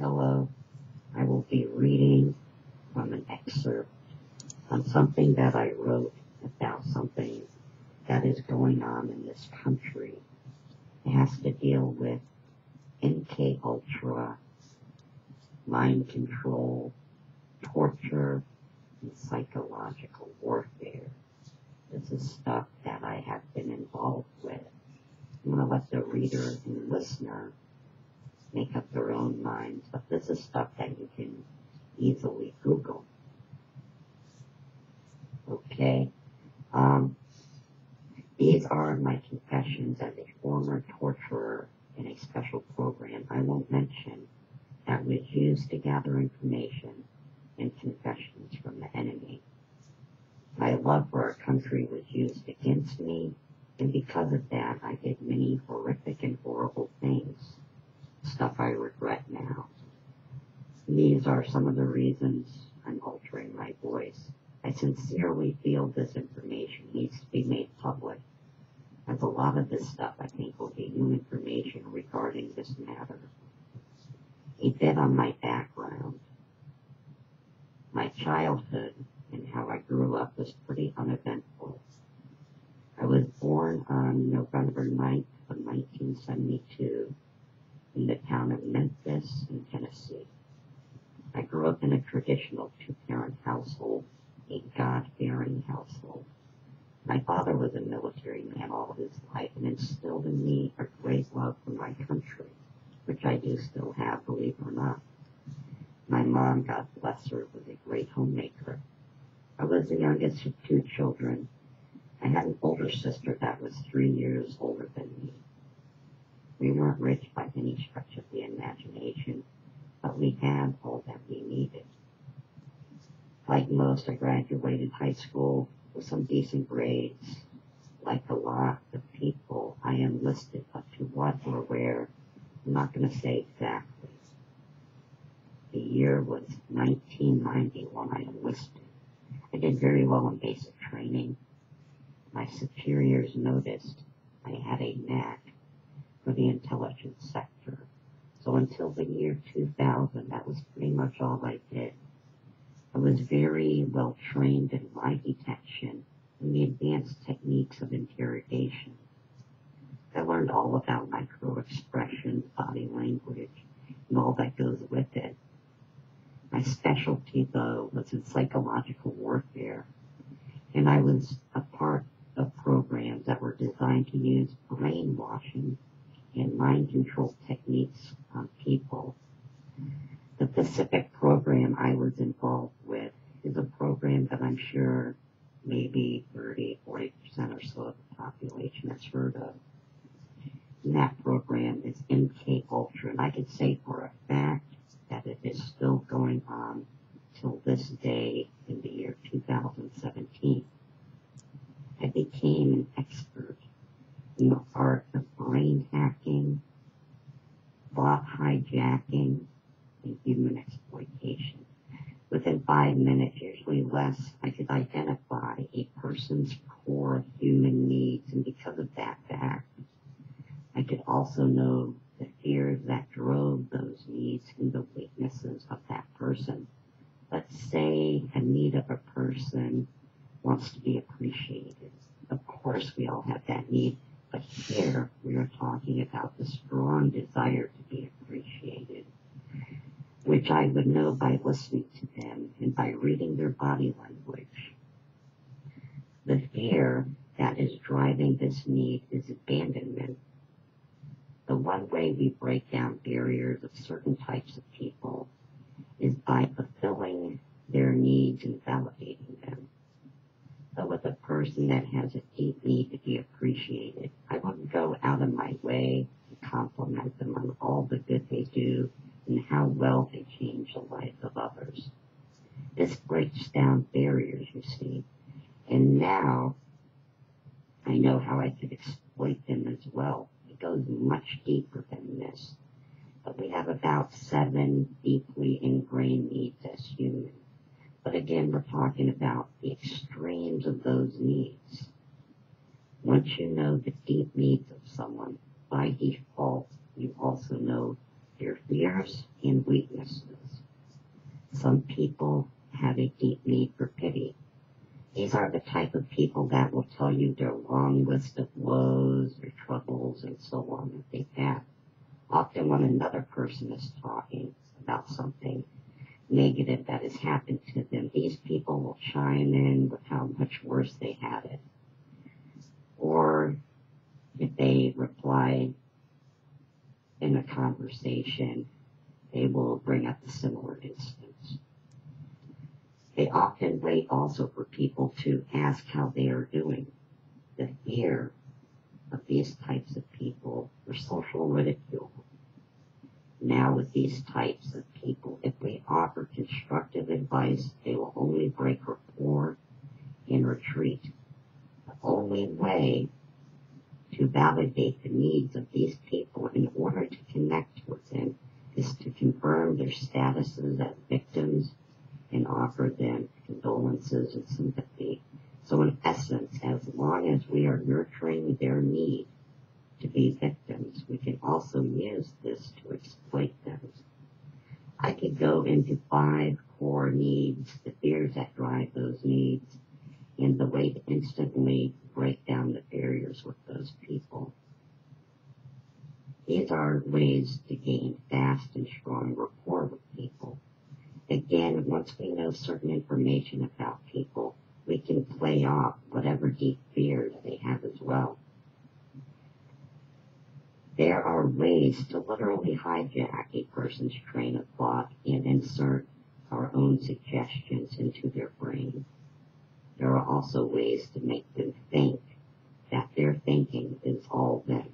Hello, I will be reading from an excerpt on something that I wrote about something that is going on in this country. It has to deal with MK Ultra, mind control, torture, and psychological warfare. This is stuff that I have been involved with. I'm going to let the reader and listener make up their own minds, but this is stuff that you can easily Google. Okay? These are my confessions as a former torturer in a special program I won't mention that was used to gather information and confessions from the enemy. My love for our country was used against me, and because of that, I did many horrific and horrible things. Stuff I regret now. These are some of the reasons I'm altering my voice. I sincerely feel this information needs to be made public, as a lot of this stuff I think will be new information regarding this matter. A bit on my background. My childhood and how I grew up was pretty uneventful. I was born on November 9th of 1972 in the town of Memphis in Tennessee. I grew up in a traditional two-parent household, a God-fearing household. My father was a military man all his life and instilled in me a great love for my country, which I do still have, believe it or not. My mom, God bless her, was a great homemaker. I was the youngest of two children. I had an older sister that was 3 years older than me. We weren't rich by any stretch of the imagination, but we had all that we needed. Like most, I graduated high school with some decent grades. Like a lot of people, I enlisted, but to what or where, I'm not going to say exactly. The year was 1990 when I enlisted. I did very well in basic training. My superiors noticed I had a knack for the intelligence sector. So until the year 2000, that was pretty much all I did. I was very well trained in lie detection and the advanced techniques of interrogation. I learned all about micro-expression, body language, and all that goes with it. My specialty, though, was in psychological warfare, and I was a part of programs that were designed to use brainwashing and mind control techniques on people. The Pacific program I was involved with is a program that I'm sure maybe 30-40% or so of the population has heard of. And that program is MK Ultra, and I can say for a fact that it is still going on till this day in the year 2017. I became an expert in the art of brain hacking, bot hijacking, and human exploitation. Within 5 minutes, usually less, I could identify a person's core human needs, and because of that fact, I could also know the fears that drove those needs and the weaknesses of that person. Let's say a need of a person wants to be appreciated. Of course, we all have that need, but here we are talking about the strong desire to be appreciated, which I would know by listening to them and by reading their body language. The fear that is driving this need is abandonment. The one way we break down barriers of certain types of people is by fulfilling their needs and validating them. So with a person that has a deep need to be appreciated, I wouldn't go out of my way to compliment them on all the good they do and how well they change the life of others. This breaks down barriers, you see, and now I know how I could exploit them as well. It goes much deeper than this, but we have about 7 deeply ingrained needs as humans. But again, we're talking about the extremes of those needs. Once you know the deep needs of someone, by default, you also know their fears and weaknesses. Some people have a deep need for pity. These are the type of people that will tell you their long list of woes, their troubles, and so on that they've had. Often when another person is talking about something negative that has happened to them, these people will chime in with how much worse they had it. Or if they reply in a conversation, they will bring up a similar instance. They often wait also for people to ask how they are doing. The fear of these types of people for social ridicule. Now with these types of people, if we offer constructive advice, they will only break rapport and retreat. The only way to validate the needs of these people in order to connect with them is to confirm their statuses as victims and offer them condolences and sympathy. So in essence, as long as we are nurturing their need to be victims, we can also use this to exploit them. I could go into 5 core needs, the fears that drive those needs, and the way to instantly break down the barriers with those people. These are ways to gain fast and strong rapport with people. Again, once we know certain information about people, we can play off whatever deep fears they have as well. There are ways to literally hijack a person's train of thought and insert our own suggestions into their brain. There are also ways to make them think that their thinking is all them.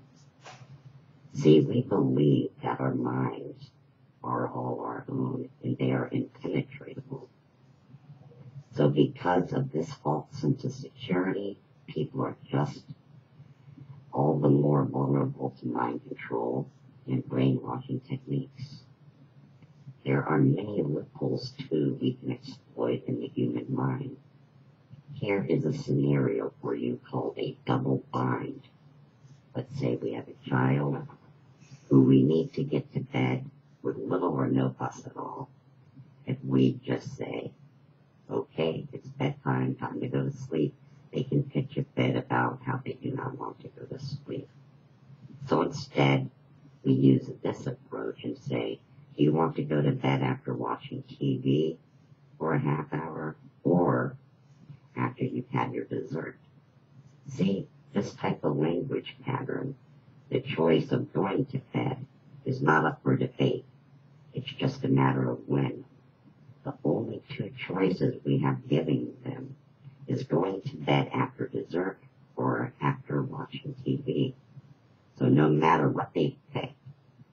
See, we believe that our minds are all our own and they are impenetrable. So because of this false sense of security, people are just all the more vulnerable to mind control and brainwashing techniques. There are many loopholes too we can exploit in the human mind. Here is a scenario for you called a double bind. Let's say we have a child who we need to get to bed with little or no fuss at all. If we just say, okay, it's bedtime, time to go to sleep, they can pitch a fit about how they do not want to go to sleep. So instead, we use this approach and say, do you want to go to bed after watching TV for a half hour or after you've had your dessert? See, this type of language pattern, the choice of going to bed, is not up for debate. It's just a matter of when. The only 2 choices we have given them is going to bed after dessert or after watching TV. So no matter what they pick,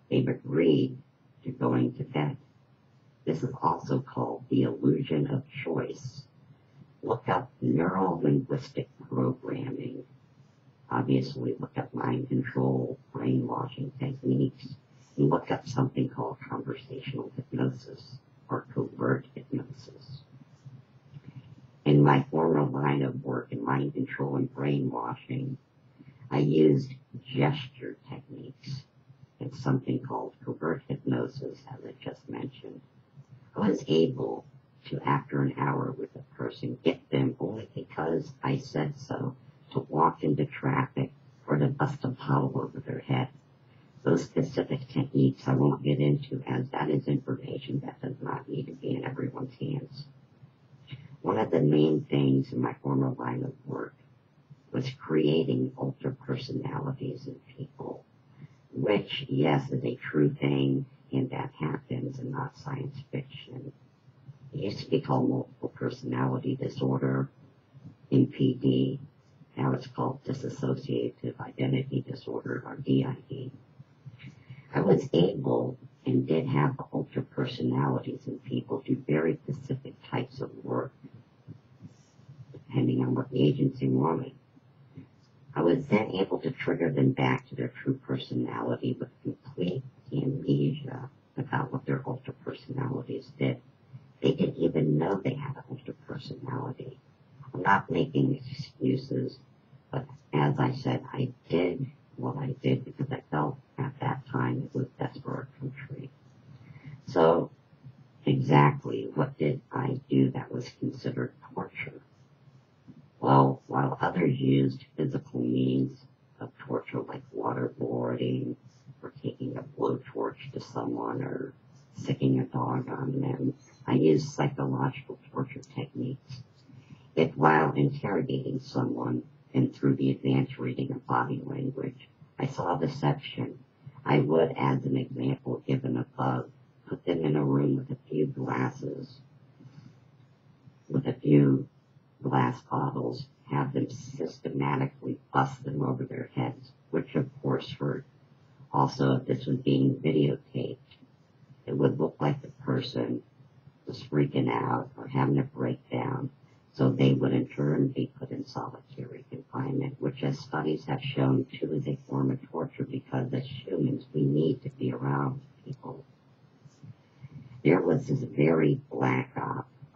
they've agreed to going to bed. This is also called the illusion of choice. Look up neuro-linguistic programming. Obviously, look up mind control, brainwashing techniques, and look up something called conversational hypnosis or covert hypnosis. In my former line of work in mind control and brainwashing, I used gesture techniques and something called covert hypnosis, as I just mentioned. I was able to, after an hour with a person, get them only because I said so, to walk into traffic or to bust a bottle over their head. Those specific techniques I won't get into, as that is information that does not need to be in everyone's hands. One of the main things in my former line of work was creating ultra personalities in people, which, yes, is a true thing, and that happens and not science fiction. It used to be called multiple personality disorder, MPD. Now it's called dissociative identity disorder, or DID. I was able and did have ultra personalities in people do very specific types of work, depending on what the agency wanted. I was then able to trigger them back to their true personality with complete amnesia about what their ultra personalities did. They didn't even know they had an ultra personality. I'm not making excuses, but as I said, I did what I did because I felt at that time it was best for our country. exactly what did I do that was considered torture? Well, while others used physical means of torture like waterboarding or taking a blowtorch to someone or sicking a dog on them, I used psychological torture techniques. If while interrogating someone and through the advanced reading of body language, I saw deception, I would, as an example given above, put them in a room with a few glass bottles, have them systematically bust them over their heads, which of course hurt. Also, if this was being videotaped, it would look like the person was freaking out or having a breakdown, so they would in turn be put in solitary confinement, which as studies have shown too is a form of torture because as humans we need to be around people. There was this very black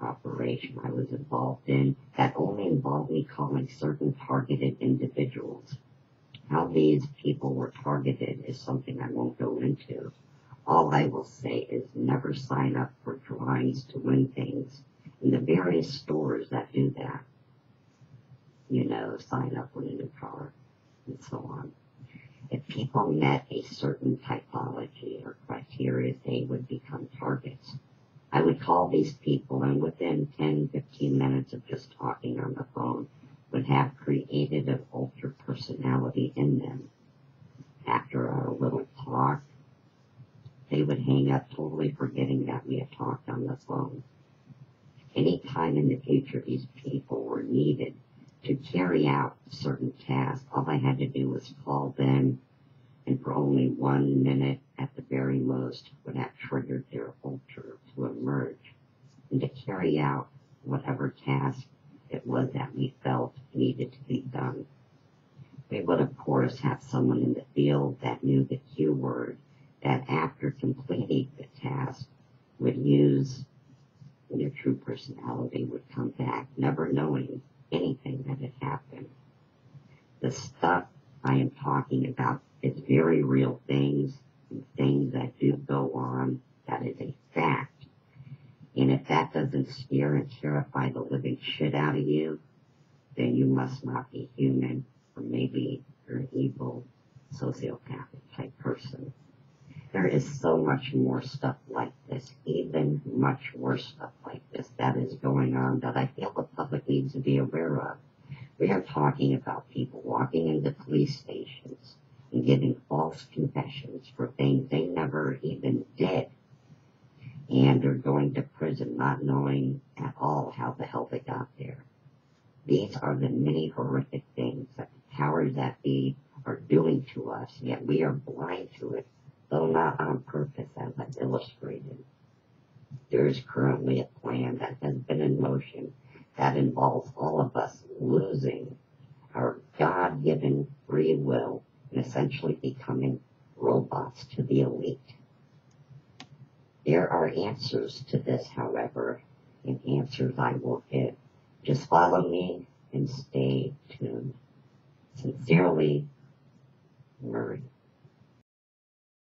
operation I was involved in that only involved me calling certain targeted individuals. How these people were targeted is something I won't go into. All I will say is never sign up for drawings to win things. In the various stores that do that, sign up with a new car and so on. If people met a certain typology or criteria, they would become targets. I would call these people and within 10-15 minutes of just talking on the phone would have created an altered personality in them. After our little talk, they would hang up totally forgetting that we had talked on the phone. Any time in the future these people were needed to carry out certain tasks, all I had to do was call them, and for only 1 minute at the very most would have triggered their alter to emerge and to carry out whatever task it was that we felt needed to be done. We would of course have someone in the field that knew the cue word that after completing the task would use their true personality would come back, never knowing anything that had happened. The stuff I am talking about is very real things and things that do go on. That is a fact. And if that doesn't scare and terrify the living shit out of you, then you must not be human, or maybe you're an evil sociopathic type person. There is so much more stuff like this, even much worse stuff like this that is going on that I feel the public needs to be aware of. We are talking about people walking into police stations and giving false confessions for things they never even did. And they're going to prison not knowing at all how the hell they got there. These are the many horrific things that the powers that be are doing to us, yet we are blind to it, though not on purpose as I've illustrated. There is currently a plan that has been in motion that involves all of us losing our God-given free will and essentially becoming robots to the elite. There are answers to this, however, and answers I will give. Just follow me and stay tuned. Sincerely, Murray.